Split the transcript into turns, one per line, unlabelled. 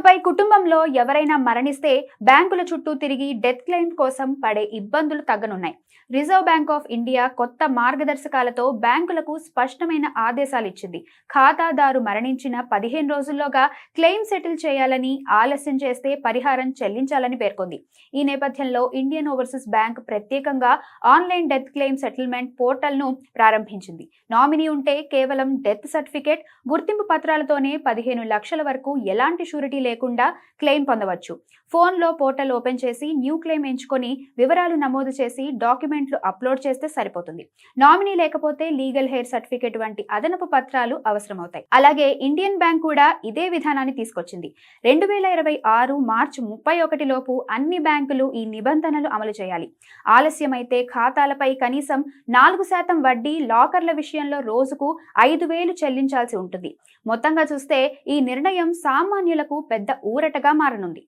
ఇకపై కుటుంబంలో ఎవరైనా మరణిస్తే బ్యాంకుల చుట్టూ తిరిగి డెత్ క్లెయిమ్ కోసం పడే ఇబ్బందులు తగ్గనున్నాయి. రిజర్వ్ బ్యాంక్ ఆఫ్ ఇండియా కొత్త మార్గదర్శకాలతో బ్యాంకులకు స్పష్టమైన ఆదేశాలు ఇచ్చింది. ఖాతాదారు మరణించిన 15 రోజుల్లోగా క్లెయిమ్ సెటిల్ చేయాలని, ఆలస్యం చేస్తే పరిహారం చెల్లించాలని పేర్కొంది. ఈ నేపథ్యంలో ఇండియన్ ఓవర్సీస్ బ్యాంక్ ప్రత్యేకంగా ఆన్లైన్ డెత్ క్లెయిమ్ సెటిల్మెంట్ పోర్టల్ను ప్రారంభించింది. నామినీ ఉంటే కేవలం డెత్ సర్టిఫికేట్, గుర్తింపు పత్రాలతోనే 15 లక్షల వరకు ఎలాంటి షూరిటీ లేకుండా క్లెయిమ్ పొందవచ్చు. ఫోన్లో పోర్టల్ ఓపెన్ చేసి న్యూ క్లెయిమ్ ఎంచుకొని వివరాలు నమోదు చేసి డాక్యుమెంట్లు అప్లోడ్ చేస్తే సరిపోతుంది. నామినీ లేకపోతే లీగల్ హెయిర్ సర్టిఫికేట్ వంటి అదనపు పత్రాలు అవసరమవుతాయి. అలాగే ఇండియన్ బ్యాంక్ కూడా ఇదే విధానాన్ని తీసుకొచ్చింది. 2026 మార్చి 31 లోపు అన్ని బ్యాంకులు ఈ నిబంధనలు అమలు చేయాలి. ఆలస్యమైతే ఖాతాలపై కనీసం 4% వడ్డీ, లాకర్ల విషయంలో రోజుకు 5,000 చెల్లించాల్సి ఉంటుంది. మొత్తంగా చూస్తే ఈ నిర్ణయం సామాన్యులకు పెద్ద ఊరటగా మారనుంది.